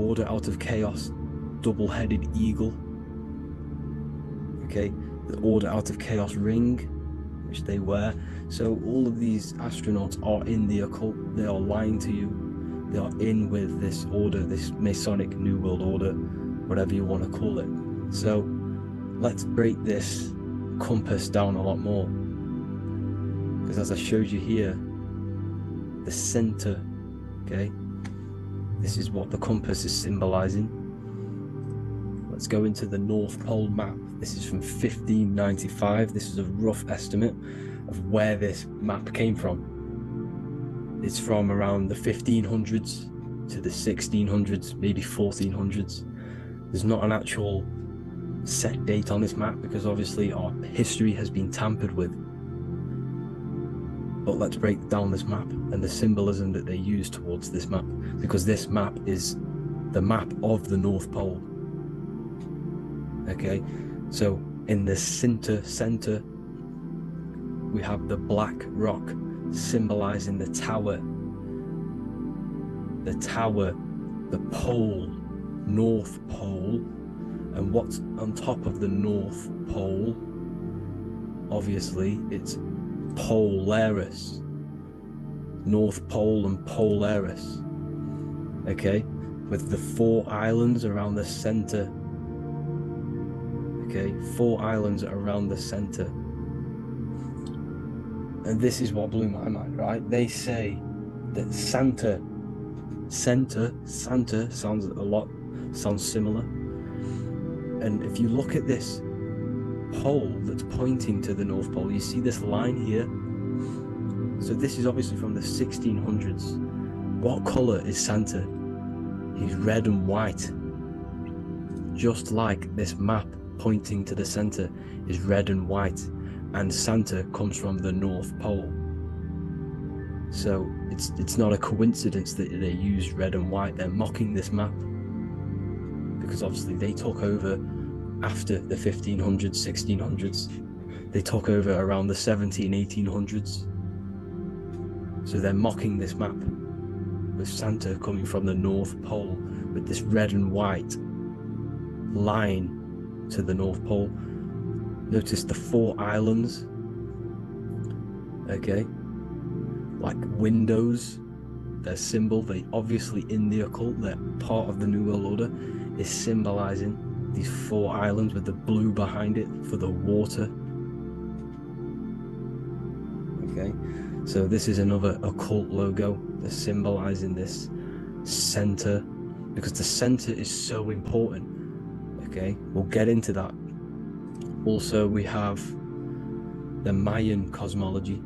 order out of chaos, double-headed eagle. Okay, the order out of chaos ring, which they wear. So all of these astronauts are in the occult. They are lying to you. They are in with this order, this Masonic New World Order, whatever you want to call it. So let's break this compass down a lot more, because as I showed you here, the center, okay, this is what the compass is symbolizing. Let's go into the North Pole map. This is from 1595. This is a rough estimate of where this map came from. It's from around the 1500s to the 1600s, maybe 1400s. There's not an actual set date on this map because obviously our history has been tampered with. But let's break down this map and the symbolism that they use towards this map, because this map is the map of the North Pole. Okay, so in the center, we have the black rock symbolizing the tower, the pole, North Pole. And what's on top of the North Pole? Obviously, it's Polaris. North Pole and Polaris. Okay, with the 4 islands around the center. Okay, 4 islands around the center. And this is what blew my mind, right? They say that Santa sounds similar. And if you look at this pole that's pointing to the North Pole, you see this line here. So this is obviously from the 1600s. What color is Santa? He's red and white. Just like this map pointing to the center is red and white, and Santa comes from the North Pole. So it's not a coincidence that they use red and white. They're mocking this map because obviously they took over after the 1500s, 1600s. They took over around the 1800s. So they're mocking this map with Santa coming from the North Pole with this red and white line to the North Pole. Notice the 4 islands, okay, like windows. Their symbol, they obviously in the occult, they're part of the New World Order, is symbolizing these 4 islands with the blue behind it for the water. Okay, so this is another occult logo. They're symbolizing this center because the center is so important. Okay, we'll get into that. Also, we have the Mayan cosmology.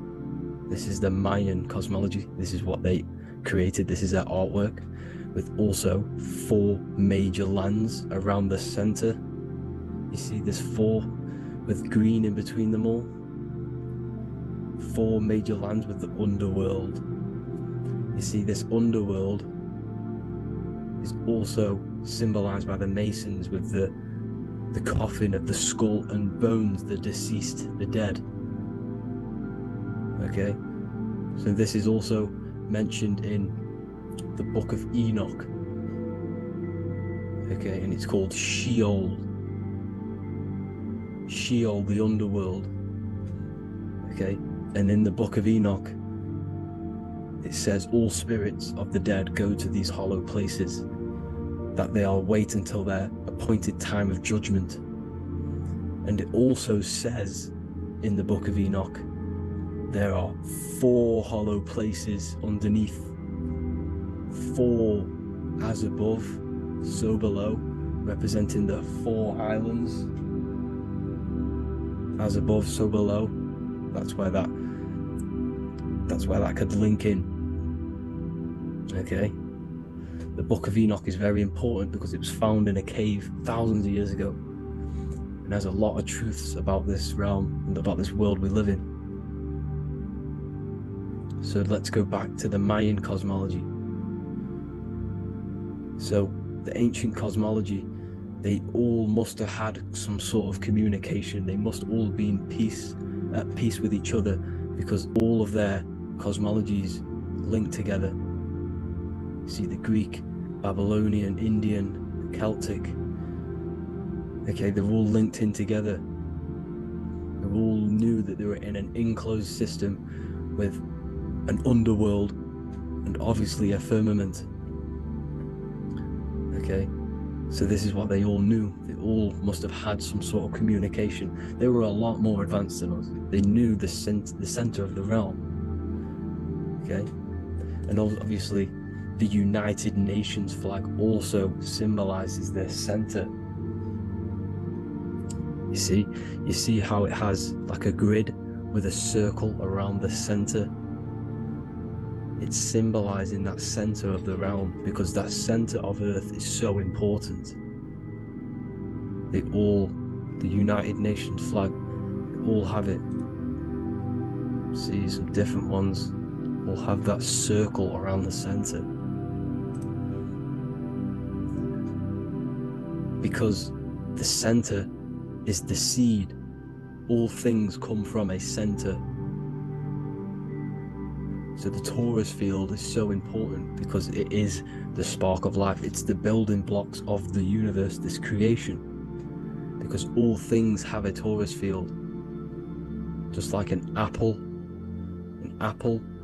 This is the Mayan cosmology. This is what they created. This is their artwork, with also 4 major lands around the center. You see this 4 with green in between them all. 4 major lands with the underworld. You see this underworld is also symbolized by the Masons with the coffin of the skull and bones, the deceased, the dead. Okay, so this is also mentioned in the Book of Enoch. Okay, and it's called Sheol. Sheol, the underworld. Okay, and in the Book of Enoch, it says all spirits of the dead go to these hollow places, that they are wait until their appointed time of judgment. And it also says in the Book of Enoch, there are 4 hollow places underneath. 4 as above, so below, representing the 4 islands. As above, so below. That's where that could link in. Okay. The Book of Enoch is very important because it was found in a cave thousands of years ago, and has a lot of truths about this realm and about this world we live in. So let's go back to the Mayan cosmology. So the ancient cosmology, they all must have had some sort of communication. They must all be at peace with each other, because all of their cosmologies link together. See, the Greek Babylonian, Indian, Celtic. Okay, they're all linked in together. They all knew that they were in an enclosed system with an underworld and obviously a firmament. Okay, so this is what they all knew. They all must have had some sort of communication. They were a lot more advanced than us. They knew the center of the realm. Okay, and obviously the United Nations flag also symbolizes their center. You see how it has like a grid with a circle around the center. It's symbolizing that center of the realm, because that center of Earth is so important. The United Nations flag, they all have it. See, some different ones will have that circle around the center. Because the center is the seed. All things come from a center. So the torus field is so important because it is the spark of life. It's the building blocks of the universe, this creation. Because all things have a torus field. Just like an apple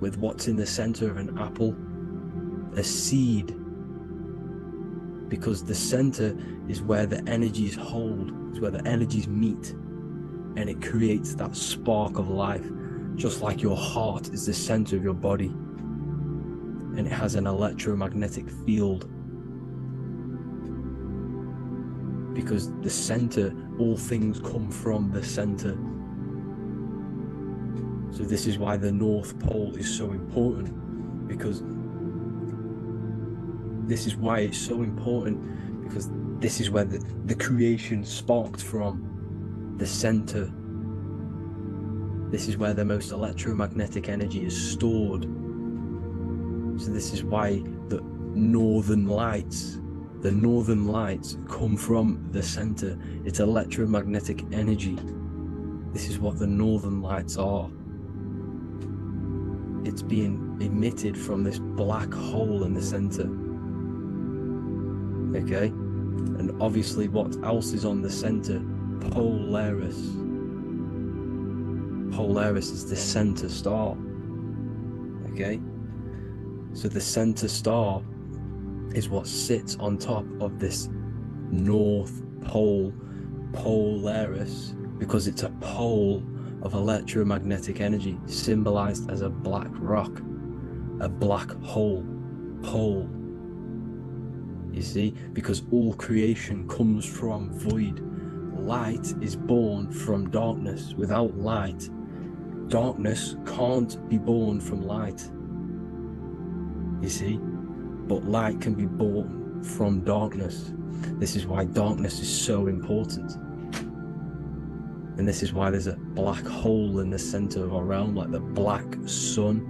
with what's in the center of an apple, a seed. Because the center is where the energies hold, it's where the energies meet, and it creates that spark of life. Just like your heart is the center of your body, and it has an electromagnetic field. Because the center, all things come from the center. So this is why the North Pole is so important, because this is why it's so important, because this is where the creation sparked from, the center. This is where the most electromagnetic energy is stored. So this is why the northern lights come from the center. It's electromagnetic energy. This is what the northern lights are. It's being emitted from this black hole in the center. Okay? And obviously what else is on the center? Polaris. Polaris is the center star. Okay? So the center star is what sits on top of this North Pole, Polaris, because it's a pole of electromagnetic energy, symbolized as a black rock, a black hole, pole. You see, because all creation comes from void. Light is born from darkness. Without light, darkness can't be born from light. You see, but light can be born from darkness. This is why darkness is so important. And this is why there's a black hole in the center of our realm, like the black sun.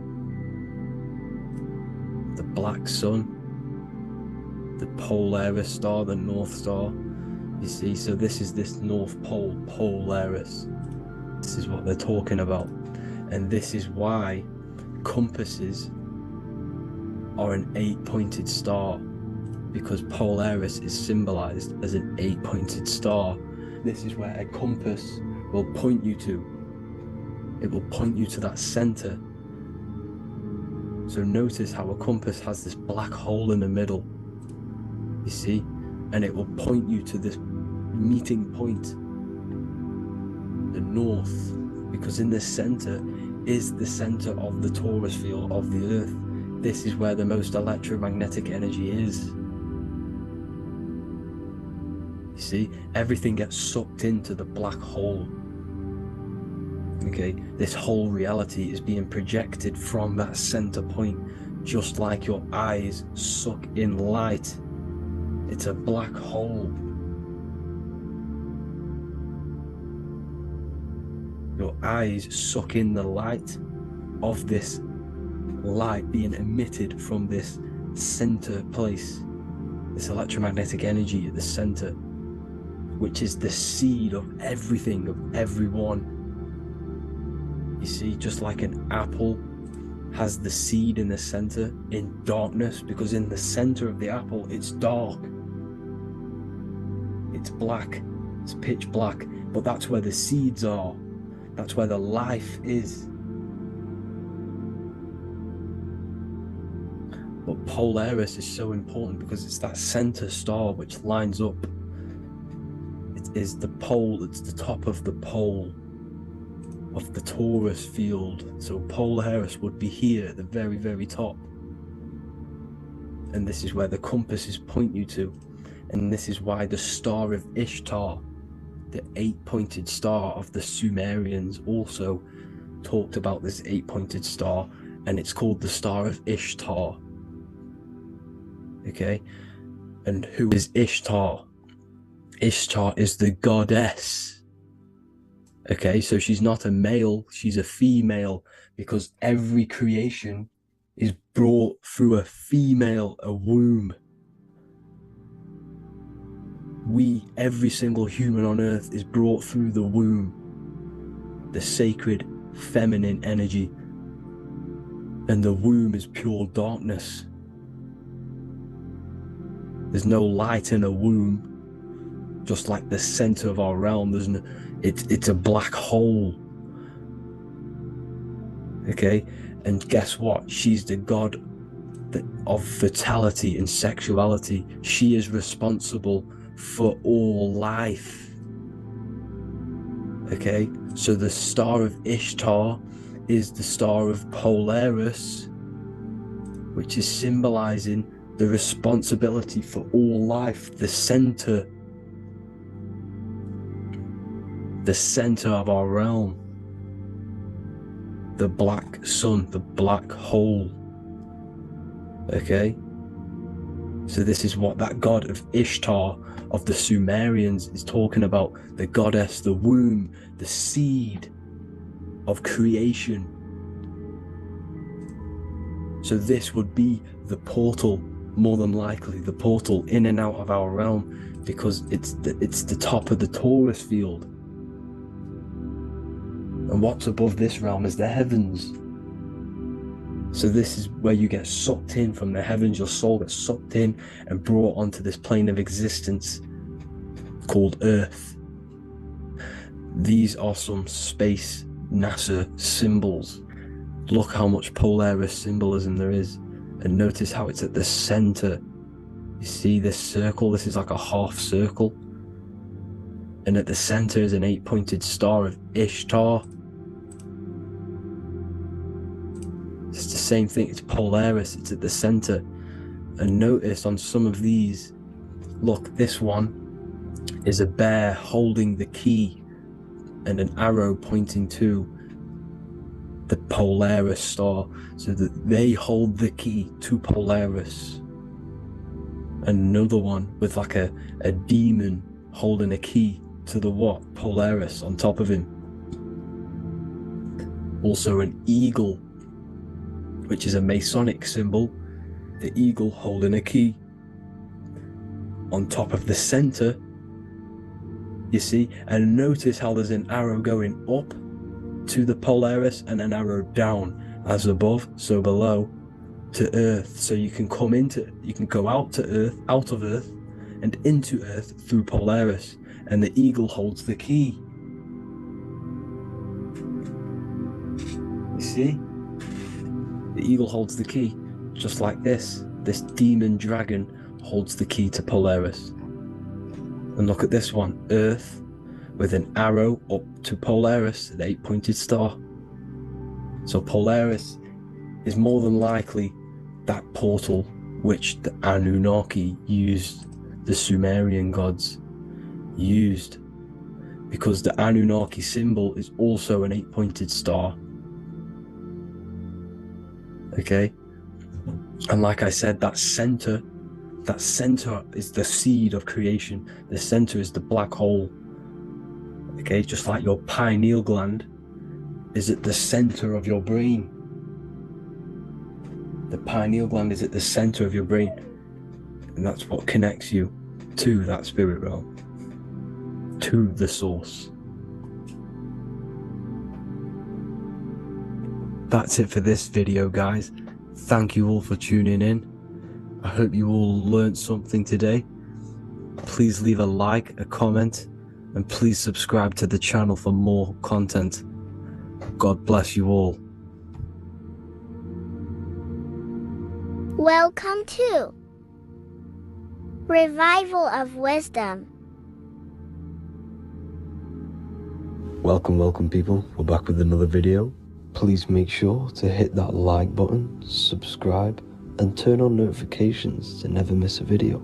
The black sun. The Polaris star, the North Star. You see, so this is this North Pole, Polaris. This is what they're talking about. And this is why compasses are an 8-pointed star, because Polaris is symbolized as an 8-pointed star. This is where a compass will point you to. It will point you to that center. So notice how a compass has this black hole in the middle. You see? And it will point you to this meeting point, the north, because in the center is the center of the torus field of the earth. This is where the most electromagnetic energy is. You see, everything gets sucked into the black hole. Okay, this whole reality is being projected from that center point, just like your eyes suck in light. It's a black hole. Your eyes suck in the light of this light being emitted from this center place, this electromagnetic energy at the center, which is the seed of everything, of everyone. You see, just like an apple has the seed in the center in darkness, because in the center of the apple, it's dark. It's black. It's pitch black. But that's where the seeds are. That's where the life is. But Polaris is so important because it's that center star which lines up. It is the pole, it's the top of the pole of the Taurus field. So Polaris would be here at the very, very top. And this is where the compasses point you to. And this is why the Star of Ishtar, the 8-pointed star of the Sumerians, also talked about this 8-pointed star, and it's called the Star of Ishtar. Okay, and who is Ishtar? Ishtar is the goddess. Okay, so she's not a male, she's a female, because every creation is brought through a female, a womb. Every single human on earth is brought through the womb, the sacred feminine energy, and the womb is pure darkness. There's no light in a womb, just like the center of our realm. It's a black hole. Okay, and guess what? She's the god of fertility and sexuality. She is responsible for all life. Okay, so the Star of Ishtar is the Star of Polaris, which is symbolizing the responsibility for all life, the center of our realm, the black sun, the black hole. Okay, so this is what that god of Ishtar of the Sumerians is talking about, the goddess, the womb, the seed of creation. So this would be the portal, more than likely the portal in and out of our realm, because it's the top of the Taurus field. And what's above this realm is the heavens. So this is where you get sucked in from the heavens. Your soul gets sucked in and brought onto this plane of existence called Earth. These are some space NASA symbols. Look how much Polaris symbolism there is, and notice how it's at the center. You see this circle? This is like a half circle, and at the center is an 8-pointed star of Ishtar. It's the same thing. It's Polaris. It's at the center. And notice on some of these, look, this one is a bear holding the key and an arrow pointing to the Polaris star, so that they hold the key to Polaris. Another one with like a demon holding a key to the what? Polaris on top of him. Also an eagle, which is a Masonic symbol, the eagle holding a key. On top of the center, you see, and notice how there's an arrow going up to the Polaris and an arrow down, as above, so below, to Earth. So you can go out to Earth, out of Earth, and into Earth through Polaris, and the eagle holds the key. You see? The eagle holds the key, just like this. This demon dragon holds the key to Polaris. And look at this one, Earth, with an arrow up to Polaris, an 8-pointed star. So Polaris is more than likely that portal which the Anunnaki used, the Sumerian gods used, because the Anunnaki symbol is also an 8-pointed star. Okay, and like I said, that center is the seed of creation. The center is the black hole. Okay, just like your pineal gland is at the center of your brain. The pineal gland is at the center of your brain, and that's what connects you to that spirit realm, to the source. that's it for this video, guys. Thank you all for tuning in. I hope you all learned something today. Please leave a like, a comment, and please subscribe to the channel for more content. God bless you all. Welcome to Revival of Wisdom. Welcome people. We're back with another video. Please make sure to hit that like button, subscribe, and turn on notifications to never miss a video.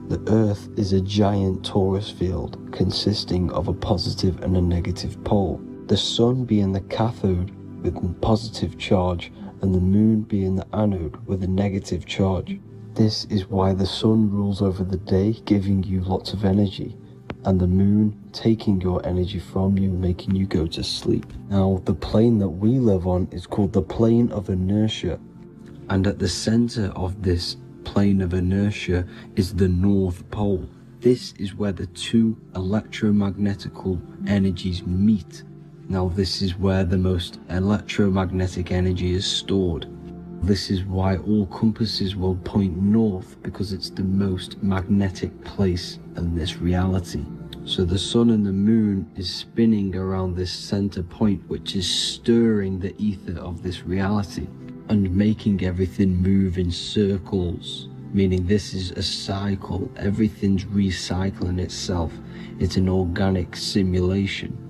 The Earth is a giant torus field consisting of a positive and a negative pole. The Sun being the cathode with a positive charge and the Moon being the anode with a negative charge. This is why the Sun rules over the day, giving you lots of energy, and the Moon taking your energy from you, making you go to sleep. Now, the plane that we live on is called the plane of inertia, and at the center of this plane of inertia is the North Pole. This is where the two electromagnetical energies meet. Now, this is where the most electromagnetic energy is stored. This is why all compasses will point north, because it's the most magnetic place in this reality. So the Sun and the Moon is spinning around this center point, which is stirring the ether of this reality and making everything move in circles, meaning this is a cycle. Everything's recycling itself. It's an organic simulation.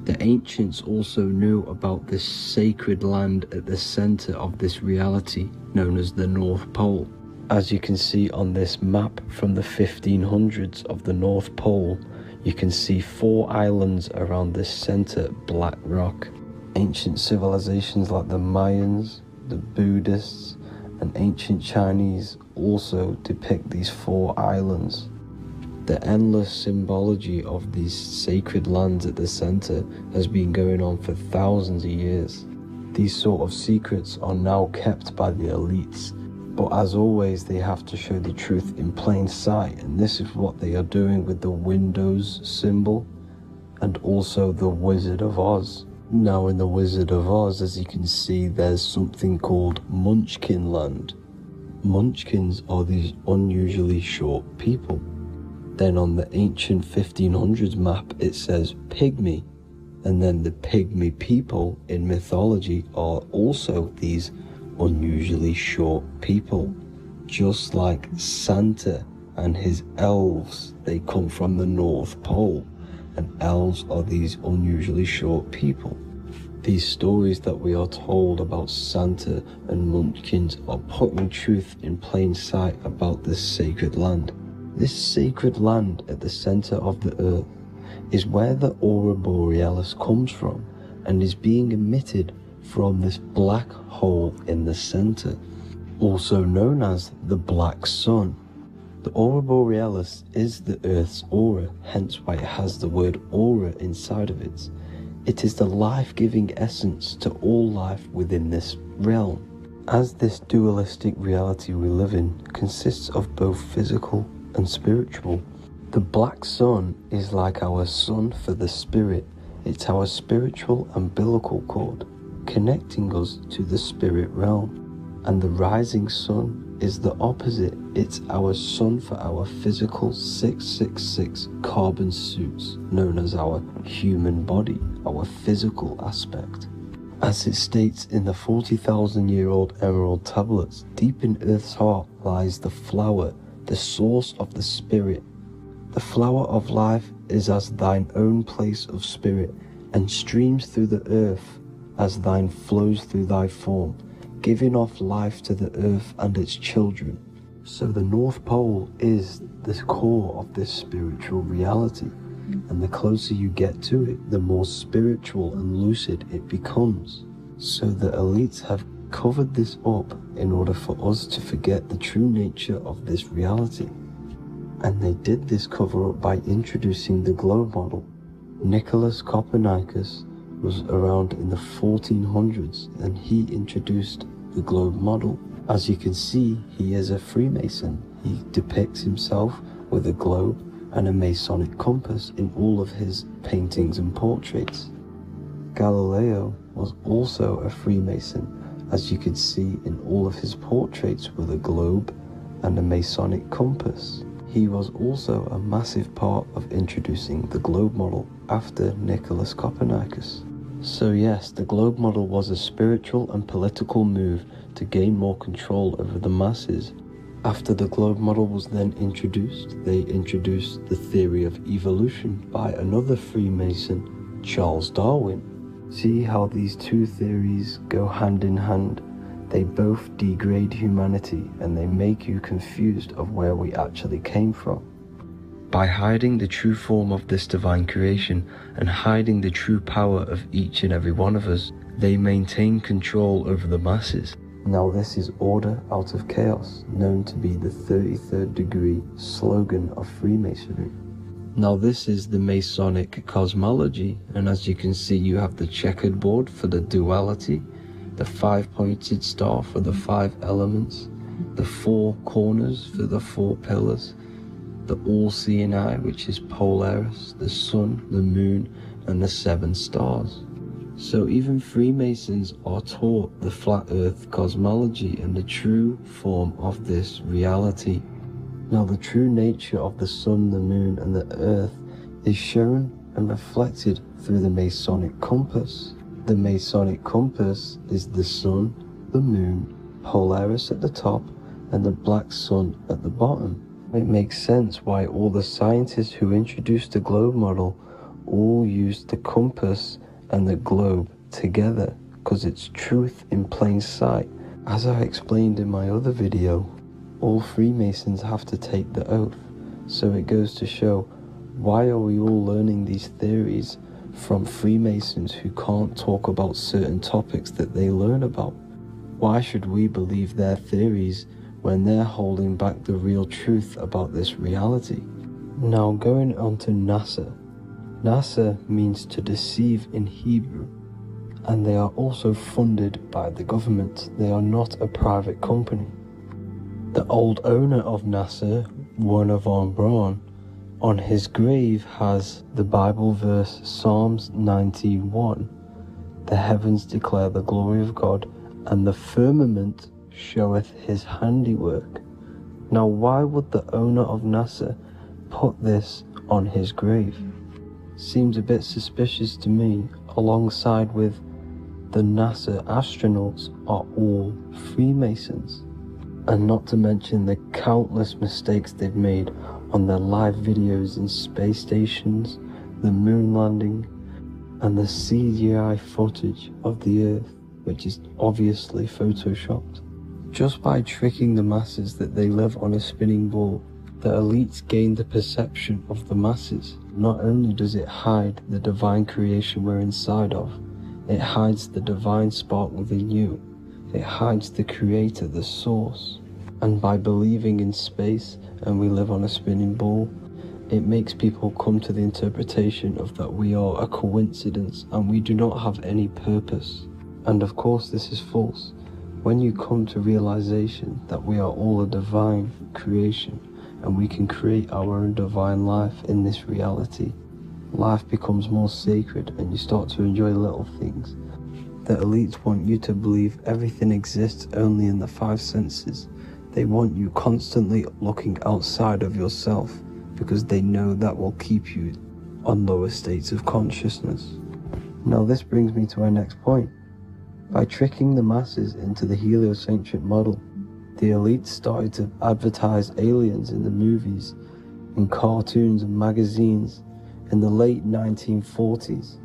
The ancients also knew about this sacred land at the center of this reality, known as the North Pole. As you can see on this map from the 1500s of the North Pole, you can see 4 islands around this center black rock. Ancient civilizations like the Mayans, the Buddhists, and ancient Chinese also depict these 4 islands. The endless symbology of these sacred lands at the center has been going on for thousands of years. These sort of secrets are now kept by the elites, but as always they have to show the truth in plain sight, and this is what they are doing with the Windows symbol and also the Wizard of Oz. Now in the Wizard of Oz, as you can see, there's something called Munchkin Land. Munchkins are these unusually short people. Then on the ancient 1500s map it says Pygmy, and then the Pygmy people in mythology are also these unusually short people. Just like Santa and his elves, they come from the North Pole, and elves are these unusually short people. These stories that we are told about Santa and Munchkins are putting truth in plain sight about this sacred land. This sacred land at the center of the earth is where the Aurora Borealis comes from and is being emitted from this black hole in the center, also known as the Black Sun. The Aurora Borealis is the Earth's aura, hence why it has the word aura inside of it. It is the life-giving essence to all life within this realm. As this dualistic reality we live in consists of both physical and spiritual, the Black Sun is like our sun for the spirit. It's our spiritual umbilical cord, connecting us to the spirit realm. And the rising sun is the opposite. It's our sun for our physical 666 carbon suits, known as our human body, our physical aspect. As it states in the 40,000-year-old emerald tablets, deep in Earth's heart lies the flower, the source of the spirit. The flower of life is as thine own place of spirit, and streams through the earth as thine flows through thy form, giving off life to the earth and its children. So the North Pole is the core of this spiritual reality, and the closer you get to it, the more spiritual and lucid it becomes. So the elites have covered this up in order for us to forget the true nature of this reality. And they did this cover up by introducing the globe model. Nicholas Copernicus was around in the 1400s, and he introduced the globe model. As you can see, he is a Freemason. He depicts himself with a globe and a Masonic compass in all of his paintings and portraits. Galileo was also a Freemason, as you could see in all of his portraits with a globe and a Masonic compass. He was also a massive part of introducing the globe model after Nicholas Copernicus. So yes, the globe model was a spiritual and political move to gain more control over the masses. After the globe model was then introduced, they introduced the theory of evolution by another Freemason, Charles Darwin. See how these two theories go hand in hand? They both degrade humanity and they make you confused of where we actually came from. By hiding the true form of this divine creation and hiding the true power of each and every one of us, they maintain control over the masses. Now this is order out of chaos, known to be the 33rd degree slogan of Freemasonry. Now this is the Masonic cosmology, and as you can see you have the checkered board for the duality, the 5-pointed star for the 5 elements, the 4 corners for the 4 pillars, the all-seeing eye, which is Polaris, the sun, the moon, and the 7 stars. So even Freemasons are taught the flat earth cosmology and the true form of this reality. Now the true nature of the sun, the moon, and the earth is shown and reflected through the Masonic compass. The Masonic compass is the sun, the moon, Polaris at the top, and the black sun at the bottom. It makes sense why all the scientists who introduced the globe model all used the compass and the globe together, because it's truth in plain sight. As I explained in my other video, all Freemasons have to take the oath, so it goes to show, why are we all learning these theories from Freemasons who can't talk about certain topics that they learn about? Why should we believe their theories when they're holding back the real truth about this reality? Now going on to NASA. NASA means to deceive in Hebrew, and they are also funded by the government. They are not a private company. The old owner of NASA, Wernher von Braun, on his grave has the Bible verse Psalms 91. The heavens declare the glory of God, and the firmament showeth his handiwork. Now why would the owner of NASA put this on his grave? Seems a bit suspicious to me, alongside with the NASA astronauts are all Freemasons, and not to mention the countless mistakes they've made on their live videos in space stations, the moon landing, and the CGI footage of the Earth, which is obviously photoshopped. Just by tricking the masses that they live on a spinning ball, the elites gain the perception of the masses. Not only does it hide the divine creation we're inside of, it hides the divine spark within you. It hides the creator, the source. And by believing in space and we live on a spinning ball, it makes people come to the interpretation of that we are a coincidence and we do not have any purpose. And of course this is false. When you come to realization that we are all a divine creation and we can create our own divine life in this reality, life becomes more sacred and you start to enjoy little things. The elites want you to believe everything exists only in the 5 senses. They want you constantly looking outside of yourself because they know that will keep you on lower states of consciousness. Now this brings me to our next point. By tricking the masses into the heliocentric model, the elites started to advertise aliens in the movies, in cartoons and magazines in the late 1940s.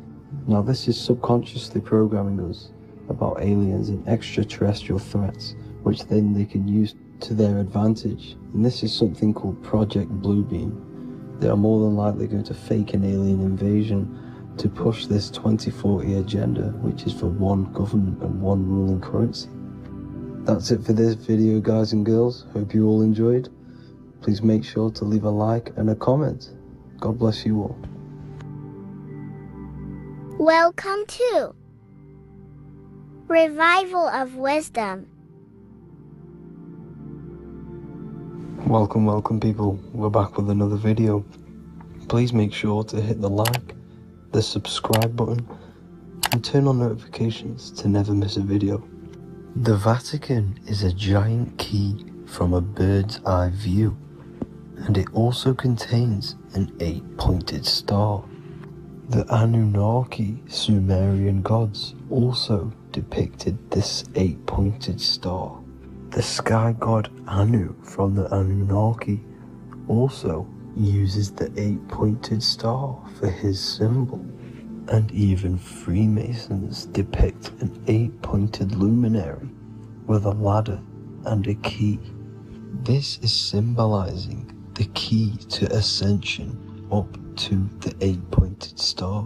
Now this is subconsciously programming us about aliens and extraterrestrial threats, which then they can use to their advantage. And this is something called Project Bluebeam. They are more than likely going to fake an alien invasion to push this 2040 agenda, which is for one government and one ruling currency. That's it for this video, guys and girls. Hope you all enjoyed. Please make sure to leave a like and a comment. God bless you all. Welcome to Revival of Wisdom. Welcome people. We're back with another video. Please make sure to hit the like, the subscribe button, and turn on notifications to never miss a video. The Vatican is a giant key from a bird's eye view, and it also contains an 8-pointed star. The Anunnaki Sumerian gods also depicted this 8-pointed star. The sky god Anu from the Anunnaki also uses the 8-pointed star for his symbol. And even Freemasons depict an 8-pointed luminary with a ladder and a key. This is symbolizing the key to ascension up to the 8-pointed star,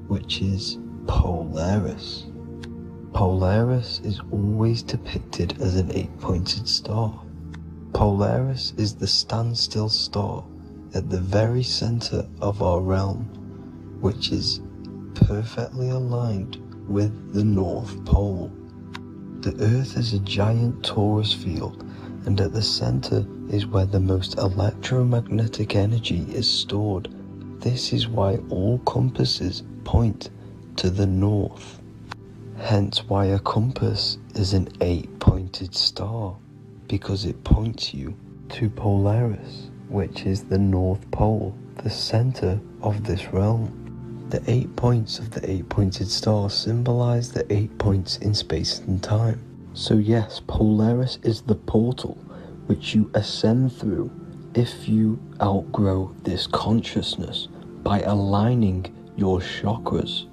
which is Polaris. Polaris is always depicted as an 8-pointed star. Polaris is the standstill star at the very center of our realm, which is perfectly aligned with the North Pole. The Earth is a giant torus field, and at the center is where the most electromagnetic energy is stored. This is why all compasses point to the north. Hence why a compass is an 8-pointed star, because it points you to Polaris, which is the North Pole, the center of this realm. The 8 points of the 8-pointed star symbolize the 8 points in space and time. So yes, Polaris is the portal which you ascend through if you outgrow this consciousness by aligning your chakras.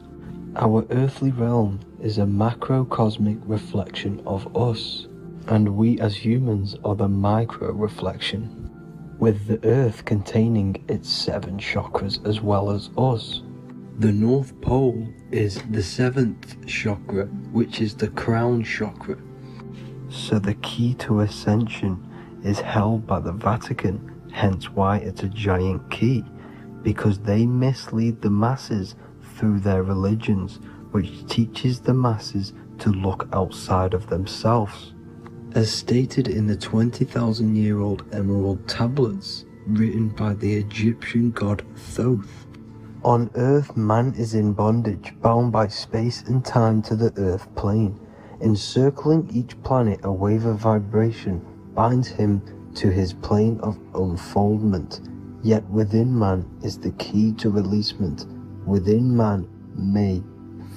Our earthly realm is a macrocosmic reflection of us, and we as humans are the micro reflection, with the earth containing its 7 chakras as well as us. The North Pole is the 7th chakra, which is the crown chakra. So the key to ascension is held by the Vatican, hence why it's a giant key, because they mislead the masses through their religions, which teaches the masses to look outside of themselves. As stated in the 20,000-year-old emerald tablets, written by the Egyptian god Thoth. On earth, man is in bondage, bound by space and time to the earth plane. Encircling each planet, a wave of vibration binds him to his plane of unfoldment. Yet within man is the key to releasement. Within man may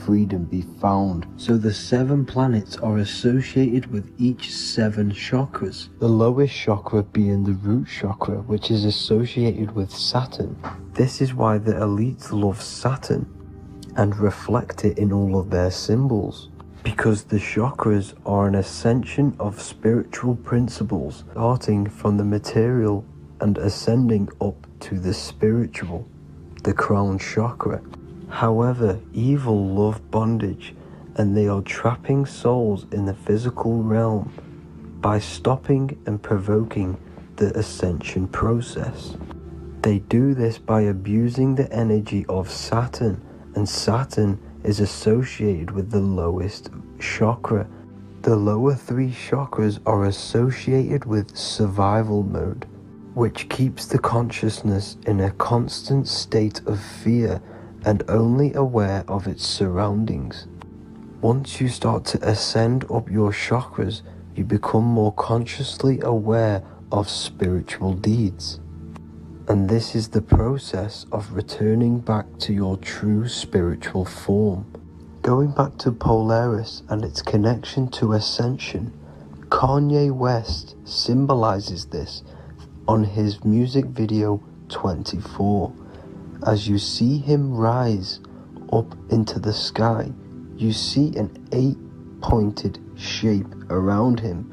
freedom be found. So the 7 planets are associated with each 7 chakras. The lowest chakra being the root chakra, which is associated with Saturn. This is why the elites love Saturn and reflect it in all of their symbols, because the chakras are an ascension of spiritual principles, starting from the material and ascending up to the spiritual, the crown chakra. However, evil love bondage, and they are trapping souls in the physical realm by stopping and provoking the ascension process. They do this by abusing the energy of Saturn, and Saturn is associated with the lowest chakra. The lower 3 chakras are associated with survival mode, which keeps the consciousness in a constant state of fear and only aware of its surroundings. Once you start to ascend up your chakras, you become more consciously aware of spiritual deeds. And this is the process of returning back to your true spiritual form. Going back to Polaris and its connection to ascension, Kanye West symbolizes this on his music video 24. As you see him rise up into the sky, you see an 8-pointed shape around him,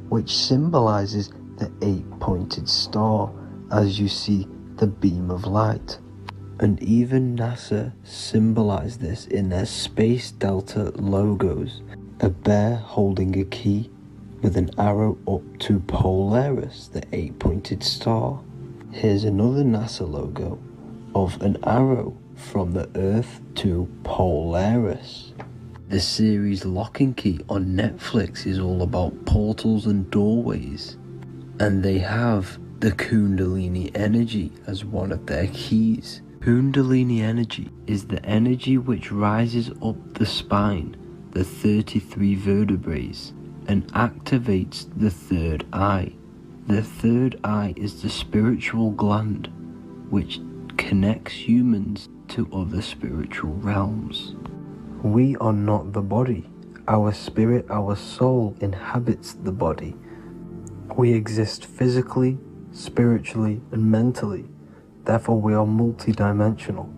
which symbolizes the 8-pointed star, as you see the beam of light. And even NASA symbolize this in their Space Delta logos, a bear holding a key with an arrow up to Polaris, the 8-pointed star. Here's another NASA logo of an arrow from the Earth to Polaris. The series Lock and Key on Netflix is all about portals and doorways, and they have the Kundalini energy as one of their keys. Kundalini energy is the energy which rises up the spine, the 33 vertebrae, and activates the third eye. The third eye is the spiritual gland which connects humans to other spiritual realms. We are not the body. Our spirit, our soul inhabits the body. We exist physically, spiritually, and mentally. Therefore, we are multidimensional.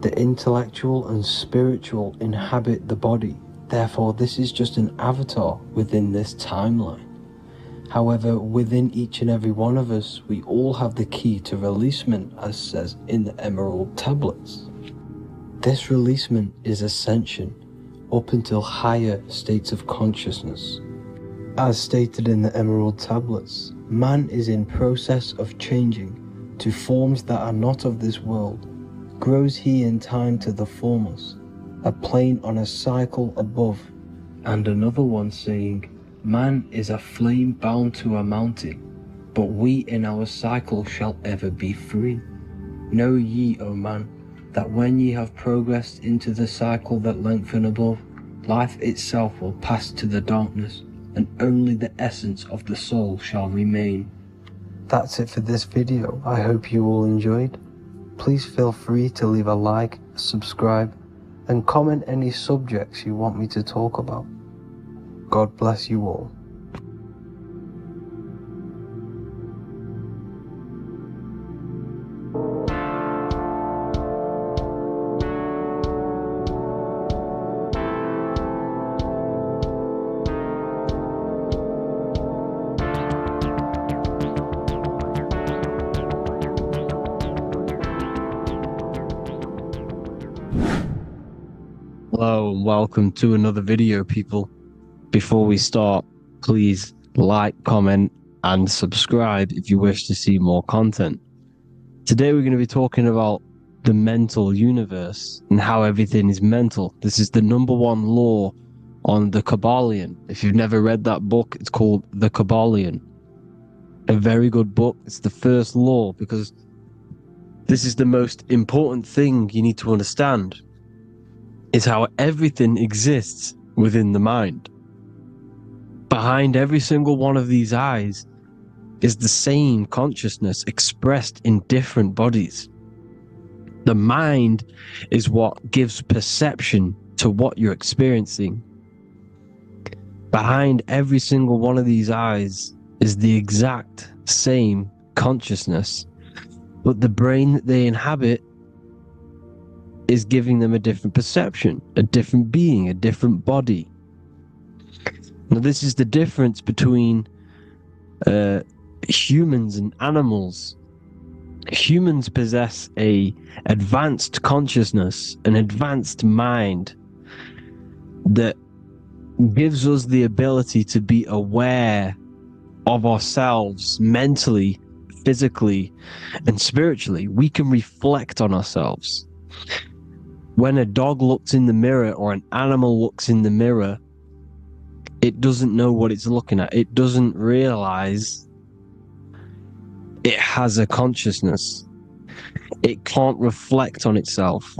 The intellectual and spiritual inhabit the body. Therefore, this is just an avatar within this timeline. However, within each and every one of us, we all have the key to releasement, as says in the Emerald Tablets. This releasement is ascension, up until higher states of consciousness. As stated in the Emerald Tablets, man is in process of changing to forms that are not of this world. Grows he in time to the formless, a plane on a cycle above. And another one saying, man is a flame bound to a mountain, but we in our cycle shall ever be free. Know ye, O man, that when ye have progressed into the cycle that lengthen above, life itself will pass to the darkness, and only the essence of the soul shall remain. That's it for this video. I hope you all enjoyed. Please feel free to leave a like, subscribe, and comment any subjects you want me to talk about. God bless you all. Hello and welcome to another video, people. Before we start, please like, comment and subscribe if you wish to see more content. Today we're going to be talking about the mental universe and how everything is mental. This is the #1 law on the Kybalion. If you've never read that book, it's called The Kybalion. A very good book. It's the first law because this is the most important thing you need to understand. Is how everything exists within the mind. Behind every single one of these eyes is the same consciousness expressed in different bodies. The mind is what gives perception to what you're experiencing. Behind every single one of these eyes is the exact same consciousness, but the brain that they inhabit is giving them a different perception, a different being, a different body. Now, this is the difference between humans and animals. Humans possess a advanced consciousness, an advanced mind that gives us the ability to be aware of ourselves mentally, physically, and spiritually. We can reflect on ourselves. When a dog looks in the mirror or an animal looks in the mirror, it doesn't know what it's looking at. It doesn't realize it has a consciousness. It can't reflect on itself.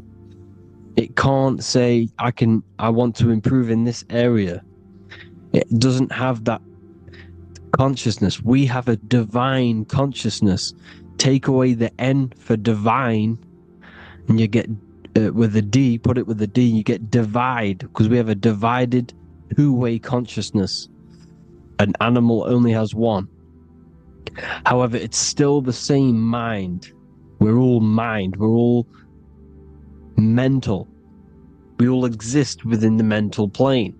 It can't say, I want to improve in this area. It doesn't have that consciousness. We have a divine consciousness. Take away the N for divine, and you get with a D, put it with a D, you get divide, because we have a divided two-way consciousness. An animal only has one. However, it's still the same mind. We're all mind. We're all mental. We all exist within the mental plane.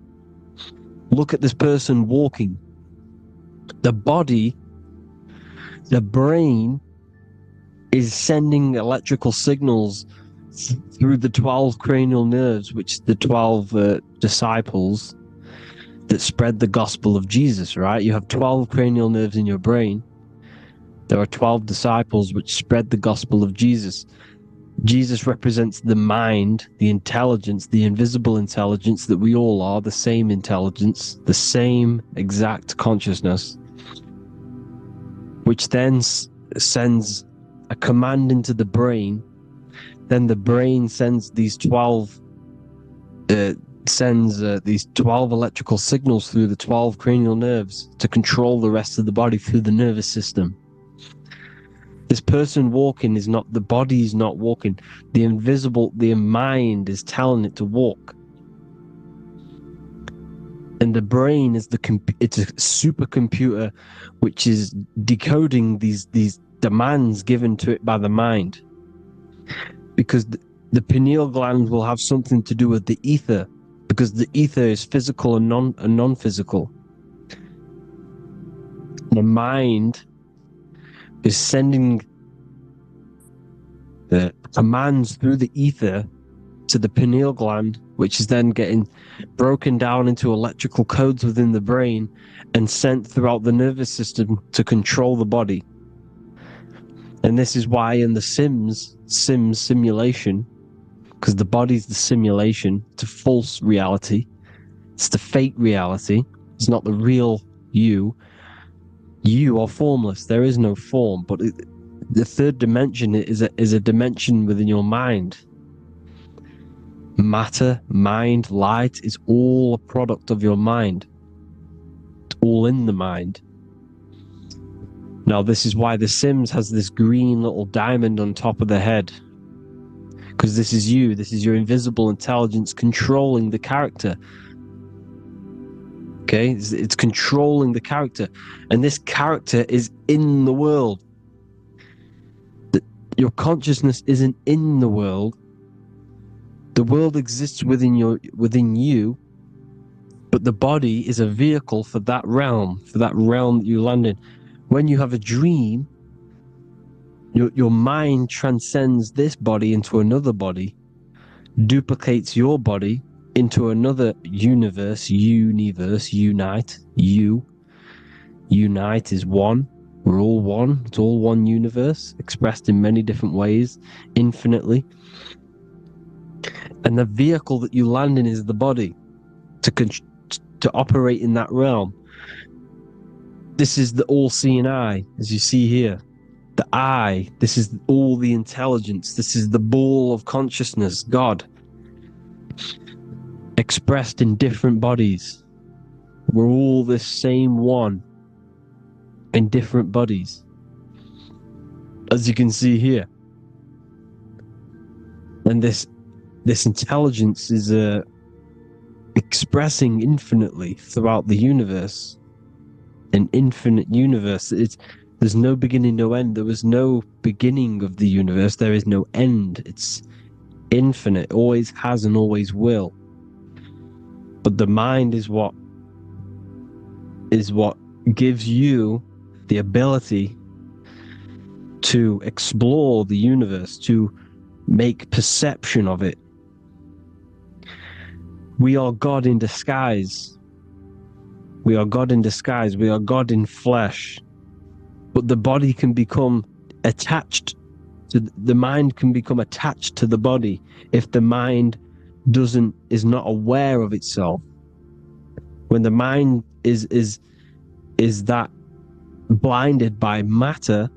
Look at this person walking. The body, the brain, is sending electrical signals through the 12 cranial nerves, which the 12 disciples that spread the gospel of Jesus, right? You have 12 cranial nerves in your brain. There are 12 disciples which spread the gospel of Jesus. Jesus represents the mind, the intelligence, the invisible intelligence that we all are, the same intelligence, the same exact consciousness, which then sends a command into the brain Then the brain sends these 12 electrical signals through the 12 cranial nerves to control the rest of the body through the nervous system. This person walking is not, the body is not walking. The mind is telling it to walk. And the brain is it's a supercomputer which is decoding these demands given to it by the mind. Because the pineal gland will have something to do with the ether, because the ether is physical and non-physical. The mind is sending the commands through the ether to the pineal gland, which is then getting broken down into electrical codes within the brain and sent throughout the nervous system to control the body. And this is why in the Sims simulation, because the body's the simulation to false reality, it's the fake reality, it's not the real you. You are formless, there is no form, but the third dimension is a dimension within your mind. Matter, mind, light is all a product of your mind. It's all in the mind. Now, this is why The Sims has this green little diamond on top of the head. Because this is you, this is your invisible intelligence controlling the character. Okay, it's controlling the character. And this character is in the world. Your consciousness isn't in the world. The world exists within you, but the body is a vehicle for that realm that you land in. When you have a dream, your mind transcends this body into another body, duplicates your body into another universe, unite. Unite is one. We're all one. It's all one universe, expressed in many different ways, infinitely. And the vehicle that you land in is the body to operate in that realm. This is the all-seeing eye, as you see here. The I, this is all the intelligence. This is the ball of consciousness, God, expressed in different bodies. We're all this same one in different bodies, as you can see here. And this intelligence is expressing infinitely throughout the universe. An infinite universe. There's no beginning, no end. There was no beginning of the universe. There is no end. It's infinite. Always has and always will. But the mind is what gives you the ability to explore the universe, to make perception of it. We are God in disguise. We are God in disguise. We are God in flesh. But the body can become attached to the mind, can become attached to the body if the mind is not aware of itself. When the mind is that blinded by matter,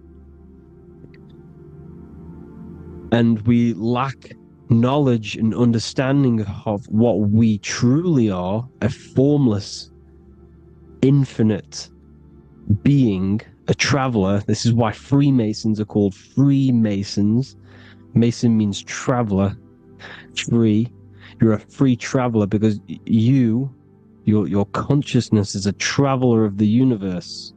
and we lack knowledge and understanding of what we truly are, a formless, infinite being, a traveler. This is why Freemasons are called Freemasons. Mason means traveler. Free. You're a free traveler because your consciousness is a traveler of the universe.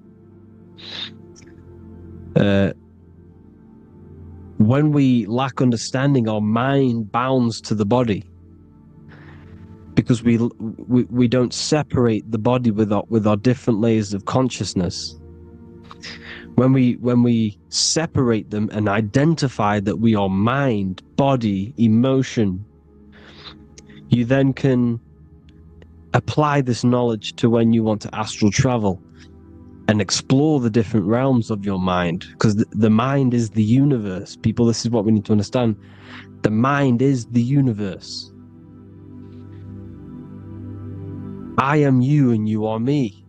When we lack understanding, our mind bounds to the body because we don't separate the body with our different layers of consciousness. When we separate them and identify that we are mind, body, emotion, you then can apply this knowledge to when you want to astral travel and explore the different realms of your mind, because the mind is the universe. People, this is what we need to understand. The mind is the universe. I am you and you are me.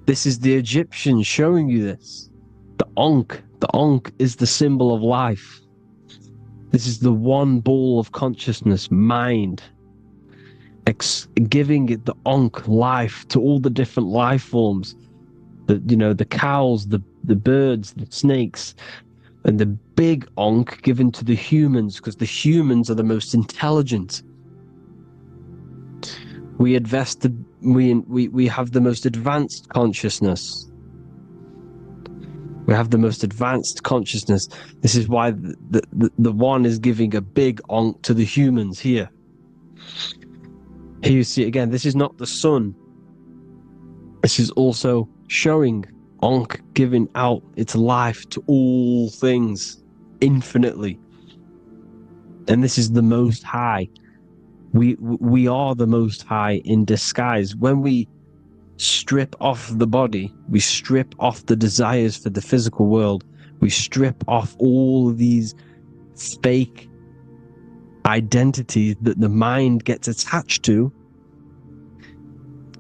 This is the Egyptians showing you this. The Ankh is the symbol of life. This is the one ball of consciousness, mind, giving it the Ankh life to all the different life forms. The cows, the birds, the snakes, and the big Ankh given to the humans, because the humans are the most intelligent. We have the most advanced consciousness. We have the most advanced consciousness. This is why the one is giving a big Ankh to the humans here. Here you see it again. This is not the sun. This is also showing Ankh giving out its life to all things infinitely. And this is the Most High. We are the Most High in disguise. When we strip off the body, we strip off the desires for the physical world, we strip off all of these fake identities that the mind gets attached to.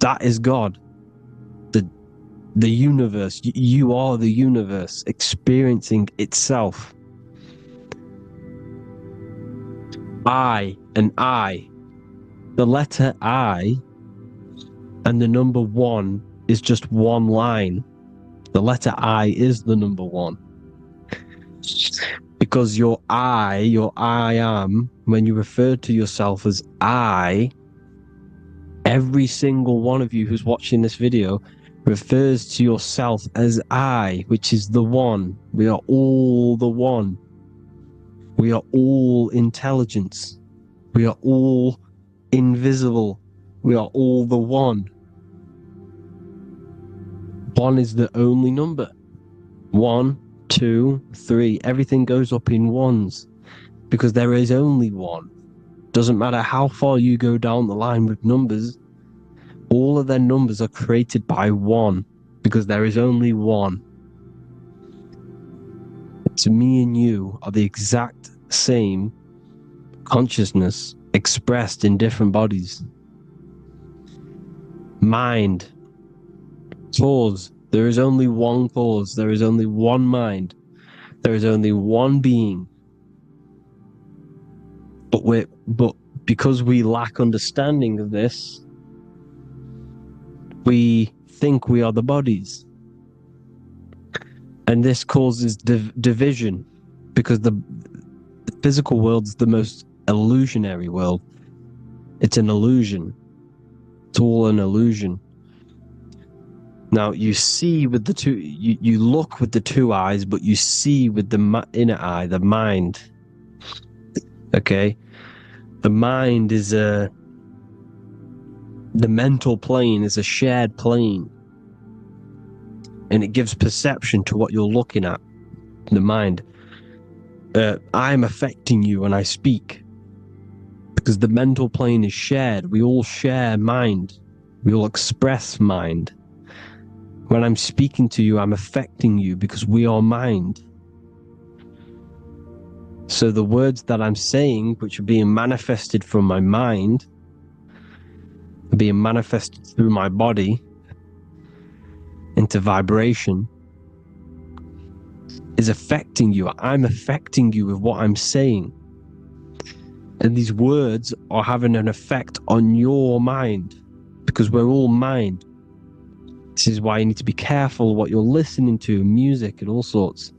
That is God. The universe. You are the universe experiencing itself. I and I. The letter I and the number 1 is just one line. The letter I is the number 1. Because your I am, when you refer to yourself as I, every single one of you who's watching this video refers to yourself as I, which is the one. We are all the one. We are all intelligence. We are all invisible. We are all the one. 1 is the only number. 1, 2, 3. Everything goes up in ones because there is only one. Doesn't matter how far you go down the line with numbers, all of their numbers are created by 1 because there is only one. So me and you are the exact same consciousness expressed in different bodies. Mind. Cause. There is only one cause. There is only one mind. There is only one being. But because we lack understanding of this, we think we are the bodies. And this causes division, because the physical world is the most illusionary world. It's an illusion. It's all an illusion. Now you see with the two, you look with the two eyes, but you see with the inner eye, the mind. Okay? The mind is the mental plane is a shared plane. And it gives perception to what you're looking at. The mind. I'm affecting you when I speak. Because the mental plane is shared. We all share mind. We all express mind. When I'm speaking to you, I'm affecting you because we are mind. So the words that I'm saying, which are being manifested from my mind, are being manifested through my body into vibration, is affecting you. I'm affecting you with what I'm saying. And these words are having an effect on your mind because we're all mind. This is why you need to be careful what you're listening to, music and all sorts.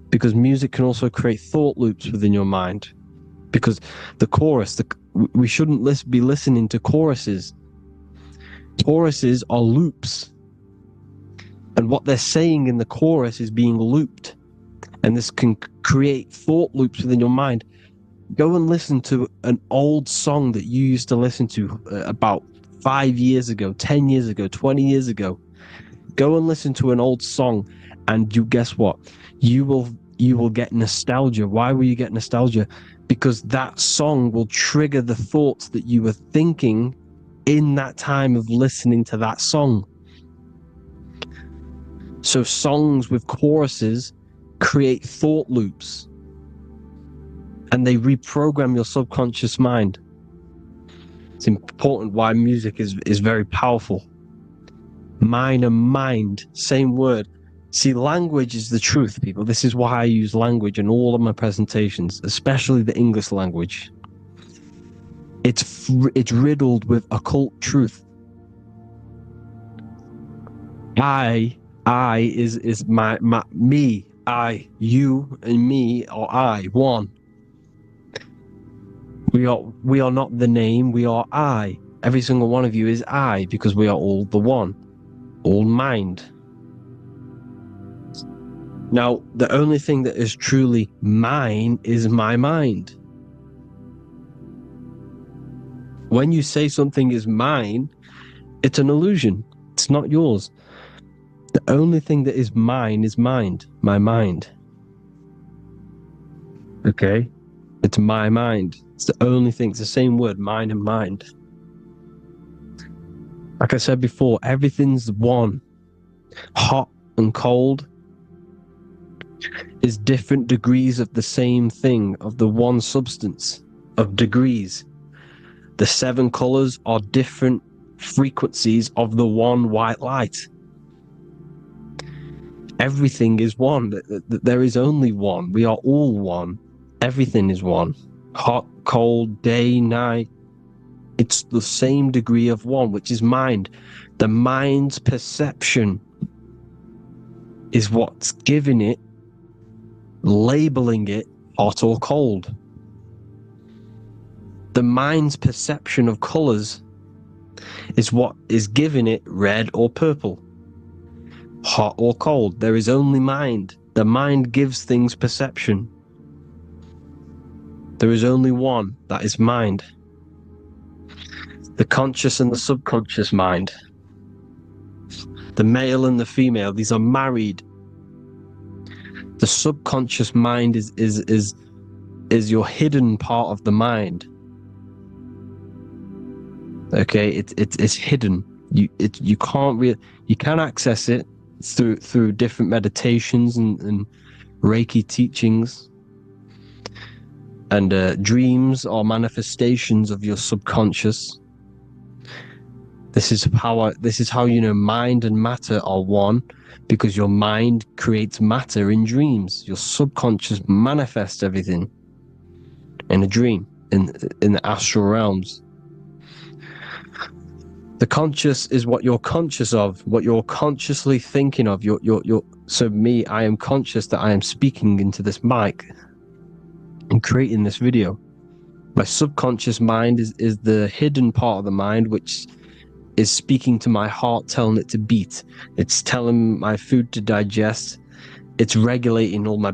Because music can also create thought loops within your mind. Because the chorus, we shouldn't be listening to choruses. Choruses are loops. And what they're saying in the chorus is being looped. And this can create thought loops within your mind. Go and listen to an old song that you used to listen to about 5 years ago, 10 years ago, 20 years ago. Go and listen to an old song, and you guess what? You will get nostalgia. Why will you get nostalgia? Because that song will trigger the thoughts that you were thinking in that time of listening to that song. So songs with choruses create thought loops, and they reprogram your subconscious mind. It's important why music is very powerful. Mine and mind, same word. See, language is the truth, people. This is why I use language in all of my presentations, especially the English language. It's riddled with occult truth. I is my me, I, you, and me, or I, one. We are not the name, we are I. Every single one of you is I, because we are all the one, all mind. Now, the only thing that is truly mine is my mind. When you say something is mine, it's an illusion. It's not yours. The only thing that is mine is mind, my mind. Okay? It's my mind. It's the only thing. It's the same word, mind and mind. Like I said before, everything's one. Hot and cold is different degrees of the same thing, of the one substance, of degrees. The 7 colors are different frequencies of the one white light. Everything is one. There is only one. We are all one. Everything is one. Hot, cold, day, night. It's the same degree of one, which is mind. The mind's perception is what's giving it, labeling it hot or cold. The mind's perception of colors is what is giving it red or purple, hot or cold. There is only mind. The mind gives things perception. There is only one, that is mind. The conscious and the subconscious mind. The male and the female, these are married. The subconscious mind is your hidden part of the mind. Okay, it's hidden. You can access it through different meditations and Reiki teachings, and dreams or manifestations of your subconscious. This is how you know mind and matter are one, because your mind creates matter in dreams. Your subconscious manifests everything in a dream, in the astral realms. The conscious is what you're conscious of, what you're consciously thinking of. So me, I am conscious that I am speaking into this mic and creating this video. My subconscious mind is the hidden part of the mind, which is speaking to my heart, telling it to beat. It's telling my food to digest. It's regulating all my